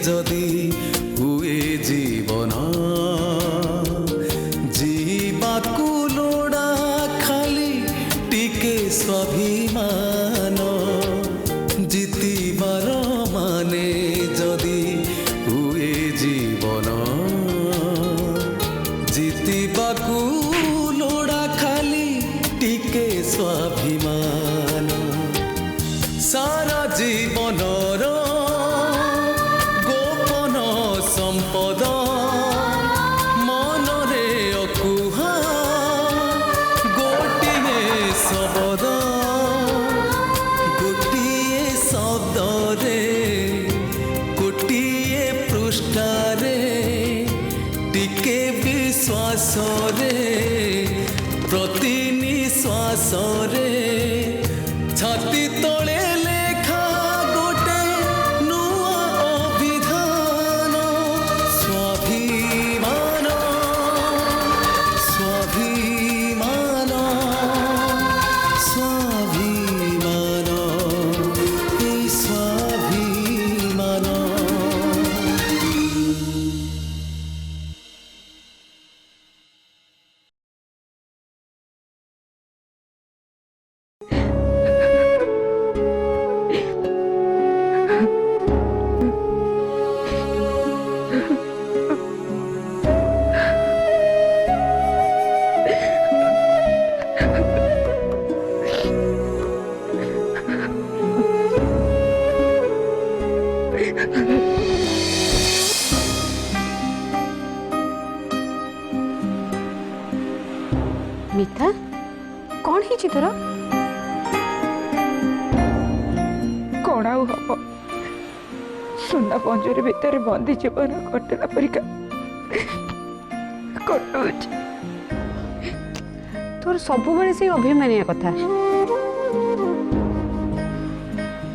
जदि हुए जीवन जीवाकू लोड़ा खाली टिके स्वाभिमान जीतिबार माने जदि हुए जीवन जीतिबाकू लोड़ा खाली टिके स्वाभिमान सारा जीवनर गोपन संपद मनरे अकुहा गोटिए शब्द गोटिए शब्दरे गोटिए पृष्ठारे टिके विश्वास रे प्रति निश्वास रे छाती तले लेखा गोटे नुआ अभिधान स्वाभिमान स्वाभिमान स्वाभिमान ए स्वाभिमान। मिथा कौन है तोर कौन आउ हम सुना पंजरी भितर बंदी जीवन कटला परिका कटुच तोर सब बड़े से अभिमानिया कथा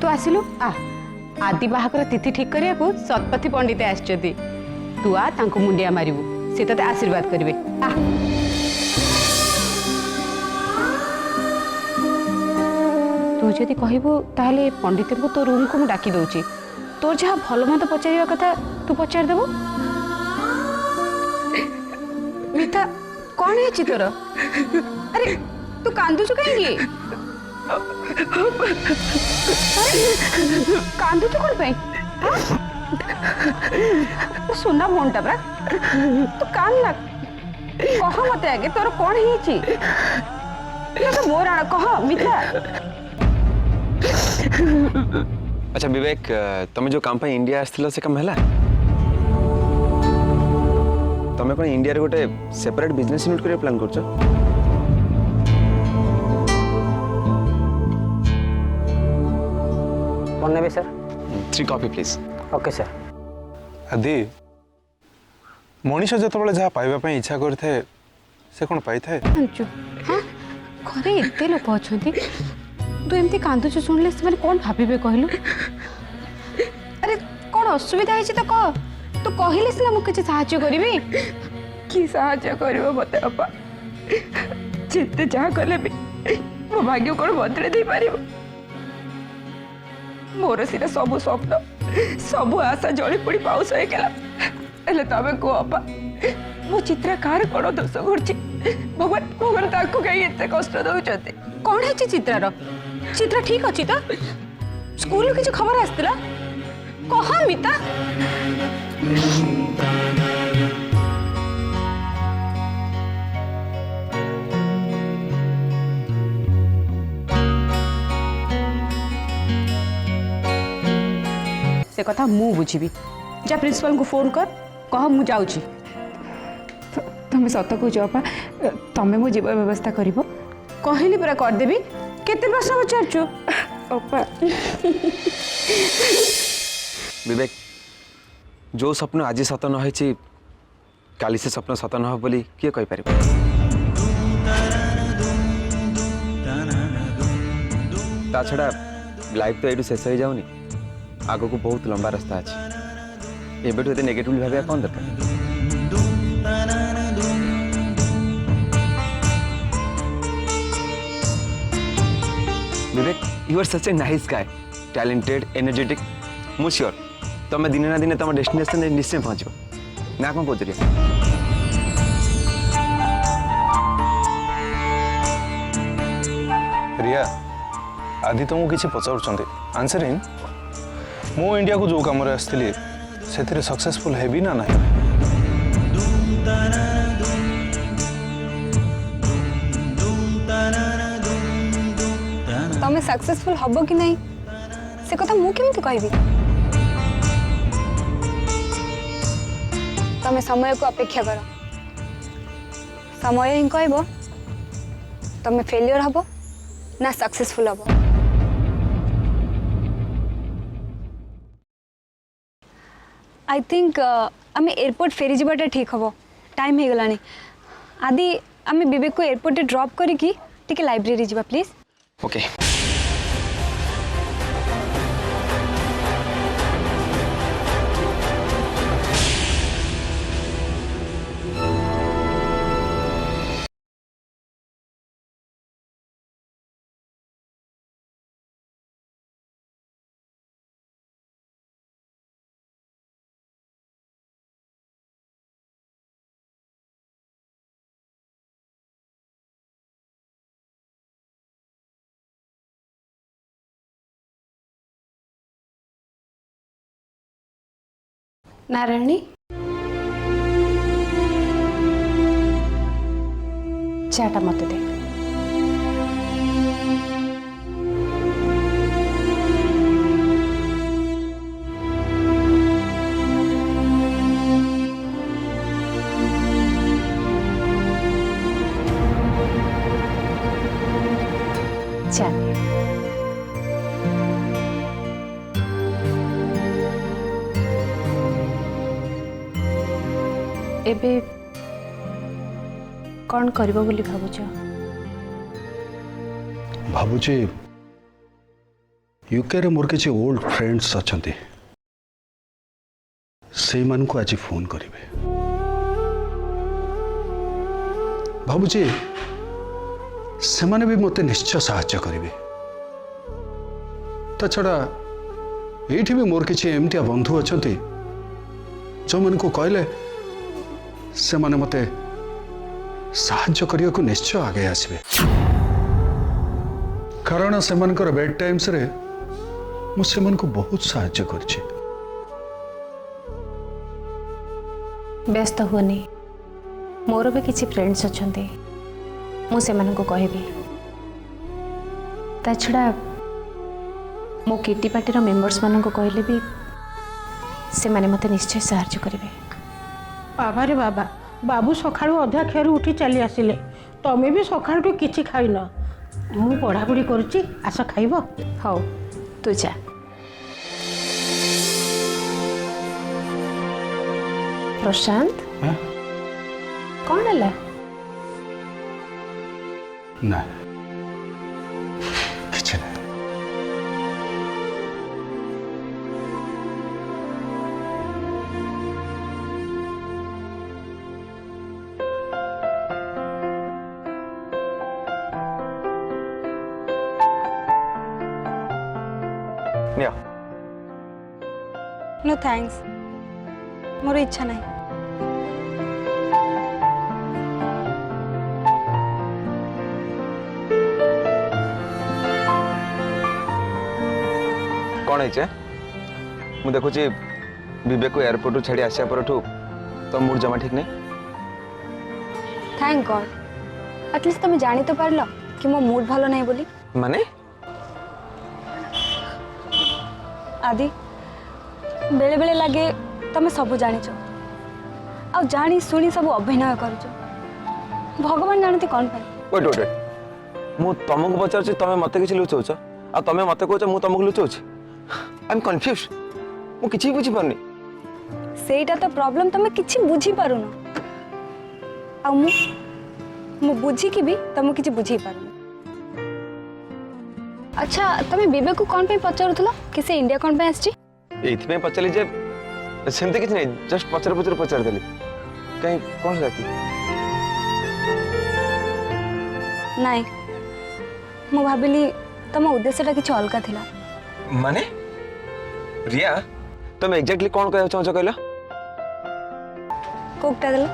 तू आसिलु आ आदि बाहाकर तिथि ठीक करिया को सतपथी पंडित आछति तू आ तांको मुंडिया मारिबु से तते आशीर्वाद करिवे आ तू जदि कहबू ताहले पंडित को तो रूम को डाकी दउची तोर जहाँ भल मत पचारिया कथा तू पचार देबो। मिथा कौन है तोर अरे तू कांदुचु कहीं कांदुचु कौन पे सुना भोंटा बा तू कान ना कह मत आगे तोर कौन है तो मोर आण कह मिथा। अच्छा विवेक तुम जो काम पे इंडिया आसथिल से काम हैला तुम कौन इंडिया रे गोटे सेपरेट बिजनेस यूनिट करे प्लान करछ कौन नेबे sir 3 coffee please. Okay sir. आदि मनीष जो जहाँ पाइबा इच्छा करते से कौन पाई थाए हाँ घरे एते लोक अछंती तू एमती कांदुचु सुनले से माने कौन भाबिबे कहलु अरे कौन असुविधा है तो कह तू कहले सिना मु किछ सहाय्य करबी कि साहाय्य करबो मते अपा जिते जहाँ कले भी मो भाग्य कौन बदले दे पारिबो मोर सिना सब स्वप्न सब आशा जली पड़ी पाउस हो गेला एले तबे को अपा मो चित्रा कार कोन दोष करछि भगवान भगवान ताको कहीं एते कष्ट दउचते कौन है चित्रार चित्रा ठीक अच्छी तो स्कूल किसी खबर आसला कह मिता से कथा मु बुझी जा प्रिंसिपल को फोन कर कह मु जाऊची तुम सत कह अपा तमें मो जीवन व्यवस्था कर कहली पूरा करदेवी केते प्रश्न पचारछु अपा विवेक जो स्वप्न आज सत न होइछि काली से स्वप्न सत न हो बोली किए कहि पारिबो ता छड़ा लाइफ तो एटू शेष हो जाऊनी आगो को बहुत लंबा रास्ता अछि एबेटू एते नेगेटिवली भाबिया कोन दरकार Vivek you are such a nice guy talented energetic मु श्योर तुम्हें दिने ना दिने तुम डेस्टिनेशन निश्चय पहुँच ना कौन कौच रिया आदि तुमको किसी पचार आंसर इन मु इंडिया को जो कम आसती से सक्सेसफुल है ना ना तमें सक्सेसफुल हब कि नहीं से कथा मु केमिति कहबी तमें समय को अपेक्षा कर समय ही कहब तमें फेलियर हब ना सक्सेसफुल हब आई थिंक आम एयरपोर्ट फेरी जावाटा ठीक हम टाइम हो गलानी आदि आम विवेक को एयरपोर्ट ड्रॉप करके टिके library Java please okay Narayani चाटा मत दे चल एबे कौन करिबो बोली भाबुछ भाबुची यूके रे मोर किसी ओल्ड फ्रेंड्स अच्छे से मन को आज फोन करिवे भाबुची से माने भी मते निश्चय सहायता करिवे ता छड़ा एठी भी मोर किसी एमतिया बंधु अच्छे जो मन को कहले से माने मते साहाय्य करिया को निश्चय आगे आसबे कारण से मनकर बेड टाइम्स रे मु से मन को बहुत साहाय्य करछि व्यस्त हुनी मोर भी किसी फ्रेंड्स अच्छे मु से मन को कहबी ता छड़ा मो किटी पार्टी मेंबर्स मान को कहले भी से माने मते निश्चय साहाय्य करेंगे बाबा रे बाबा बाबू सका अधा खेर उठी चली आसिले तमें भी सका किसी खाइन मु पढ़ापढ़ी करुच्ची आस खाइब हौ तू जा प्रशांत कौन है ना किसी नहीं नो थैंक्स मोर इच्छा नहीं कौन है मु देखुची विवेक को एयरपोर्ट छाड़ी आसिया पर तो मूड जमा ठीक नहीं थैंक गॉड एटलिस्ट तुम जानी तो पारल कि मो मूड भलो नहीं बोली माने आदि बेले बेले लगे तुम सब जानिच आ जानी सुनी सब अभिनय कर भगवान जानती कौन पाई वेट वेट वेट मु तुमको पचार तुम मत कि लुचाऊच आ तुम मत कह मु तुमको लुचाऊच आई एम कन्फ्यूज मु किछि बुझी पारनी सेटा तो प्रॉब्लम तुम किछि बुझी पारुन आ मु बुझी कि भी तुम किछि बुझी पारुन अच्छा तुम विवेक को कौन पे पचारुथलो कि से इंडिया कौन पे आछि एथि पचारि जे सेमते किछि नहीं जस्ट पचार पचार पचार देली कहीं कौन है कि नहीं मु भाबिली तुम उद्देश्यटा किछि अलगा थिला माने रिया तुम एक्जेक्टली कौन कहना चाहो कहला कोकटा देला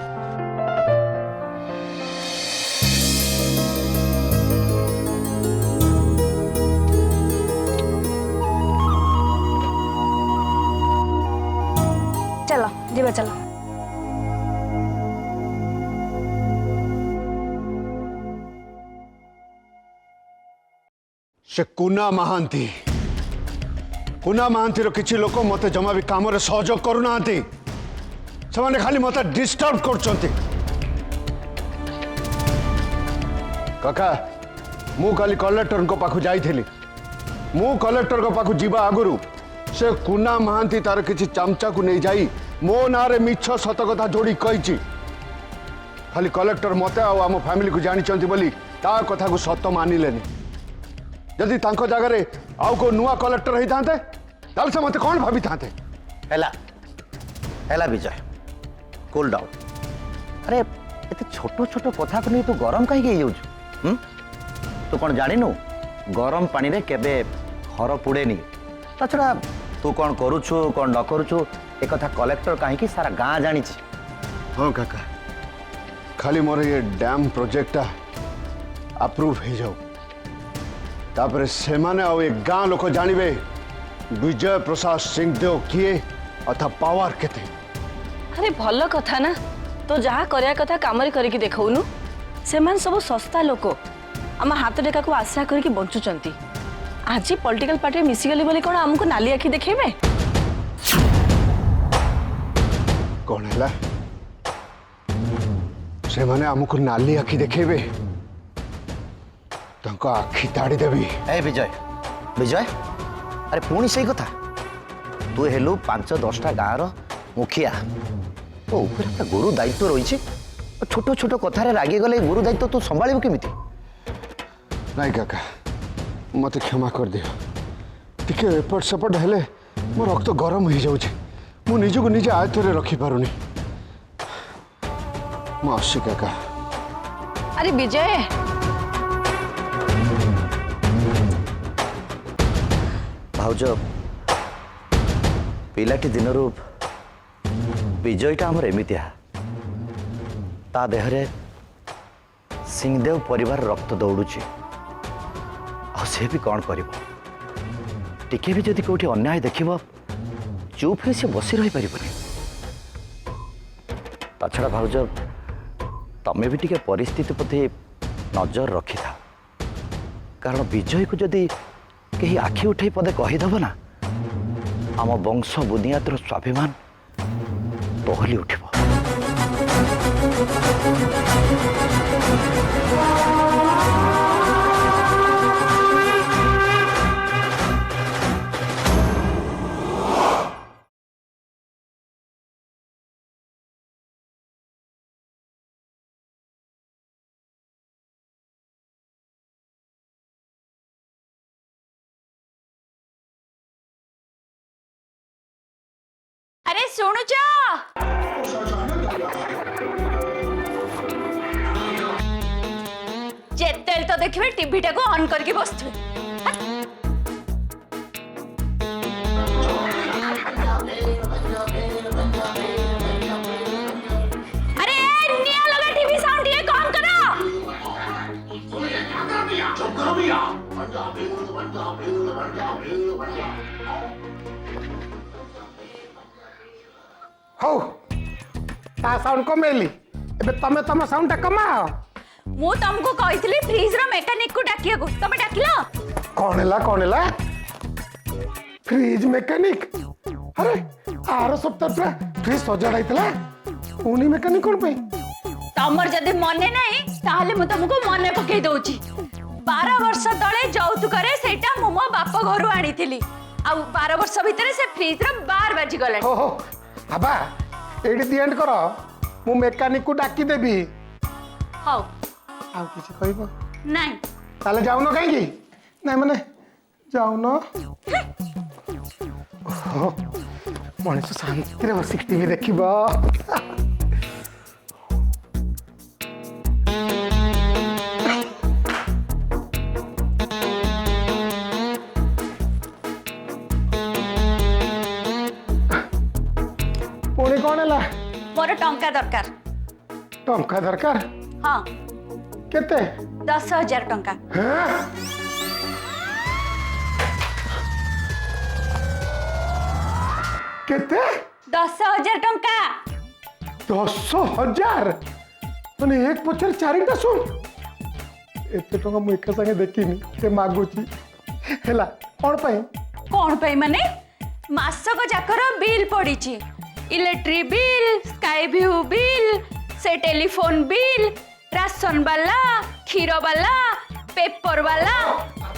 चलो जीवा चलो से कुना महांती किसी लोक मत जमा भी काम सहयोग करूना से खाली मत डिस्टर्ब कर काका मु काली कलेक्टर को पाखु जाइथिली मु कलेक्टर को पाखु जीवा आगुरु से कुना महांती तार किसी चामचा को नहीं जाई मो ना रे मिछ सत कथा जोड़ी कही खाली कलेक्टर मते आम फैमिली को जानी बोली ता कथा को सत मानिलेनी जदि तांको जगह आउ को नुआ कलेक्टर होता ताल से मत कौन भाभी था हैला विजय कूल डाउन अरे एते छोटो छोटो कथा को नहीं तू गरम कहीं यूज तू कौन जानिनु गरम पानी रे केबे हर पुड़ेनी ता छड़ा तू कौन करूछु कौन न करूछु ए कथा कलेक्टर कहीं सारा गाँ जानी हाँ काका खाली मोर ये डैम प्रोजेक्ट अप्रूव हो जाऊ तापर से माने आउ एक गाँ लोक जानवे विजय प्रसाद सिंहदेव किए अथा पावर केते अरे भल कथा ना तो जहाँ करिया कथा कामरे करके देखौनु सेमान सब सस्ता लोक आम हाथ टेका को आशा करके बंचुचंती आज पॉलिटिकल पार्टी मिसी गली बोली कोन हमको नाली आखि देखेबे कौन है से माने हमको नाली आखि देखेबे तंको आखि ताड़ी देवी ए विजय विजय अरे पुणी सही कथा तू हेलु 5-10टा गाँव मुखिया तो ऊपर गुरु दायित्व रही छोट छोट कथार रागी गले गुरु दायित्व तू संभाल केमिति नहीं काका मत क्षमा कर दियो टिके एपट सेपट हेले मो रक्त गरम हो जाउछे मु निजको निजे आयत्तरे रखी पारुनी मो आसी काका अरे विजय भाउज पिलाटी दिनरू विजयटा आमर एमितिया ता देहरे सिंहदेव परिवार रक्त दौड़ुची आ से भी कौन करिवो टिके भी जदि कोठी अन्याय देखिबो चुप हे से बसी रही परिबनी ताछड़ा भाउज तमे भी टिके परिस्थिति प्रति नजर रखी था कारण विजय को जदि कहीं आखि उठे पदे कहीदेव ना आम वंश बुनियादर स्वाभिमान बहली उठ अरे शुणुच जेतेल तो देखिए टीवी टाको ऑन करके बसथु अरे निया लगा टीवी साउंड ये कम करो ହଉ ତା ସାଉଣ୍ଡ କମେଇଲି ଏବେ ତମେ ତମ ସାଉଣ୍ଡଟା କମାଅ मु तुमको कही फ्रिज रो मेकानिक को डाकिया को तमे डाकिलो କଣ ହେଲା फ्रिज मेकानिक अरे आर सप्ताह पूरा फ्रिज सजाड़ा ହେଇଥିଲା पुणी मेकानिक कौन पे तमर जदि मने नहीं ताहले मु तुमको मने पकई दउची 12 वर्ष तळे जौतुक रे सेटा मु मो बाप घरु आनी थिली आ 12 वर्ष भीतर से फ्रिज रो 12 बाजी गला हो बाबा एडी दी एंड करो मु मेकानिक को डाकी देबी हाउ आउ किछि कहबो नहीं ताले जाउनो काहेकी नहीं माने जाउनो मनीष शांति रे बसिक टीवी देखिबो टंका दरकार टंका दरकार हाँ केते 10,000 टंका हाँ? केते 10,000 टंका 10,000 माने एक पचर चारिटा सुन एते टंका मु एका संगे देखिनी से मागुची हेला कोन पई कौन पे माने मासक जाकर बिल पड़ी electric bill sky view bill से टेलीफोन बिल राशन वाला क्षीर वाला पेपर वाला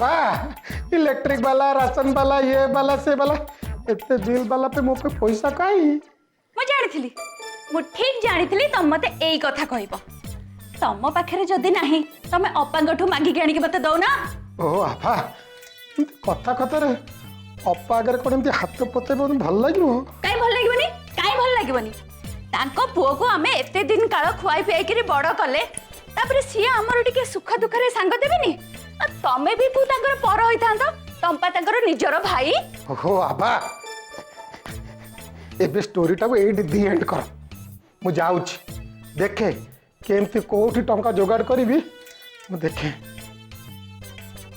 वाह इलेक्ट्रिक वाला राशन वाला ये वाला से वाला एते बिल वाला पे मो पे पैसा काई मु जानी मु ठीक जानी तुम मते एई कथा कहब तम पाखे जदि नाही तमे अपांगठू मागिक आनिक मते दौ ना ओ आफा कथा कथा रे अपा अगर कोन एमती हाथ पते बहुत भल लागिवो काई भल लागबनी तांको पुओ को आमे एते दिन काल खुआई पियाई करी बड़ कले तापर सिए हमर टिके सुख दुख रे संग देबेनी तमे भी पु तांकर पर होइथांतो तंपा तांकर निजर भाई ओहो आबा एबे स्टोरी टा एट दी एंड कर मु जाउची देखे केमती कोठी टंका जोगाड़ करी मु देखे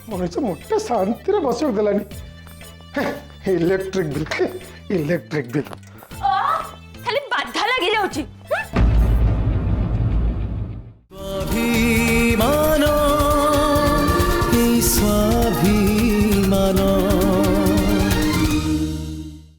मनुष्य मोटे शांति रे बस देलानी इलेक्ट्रिक बिल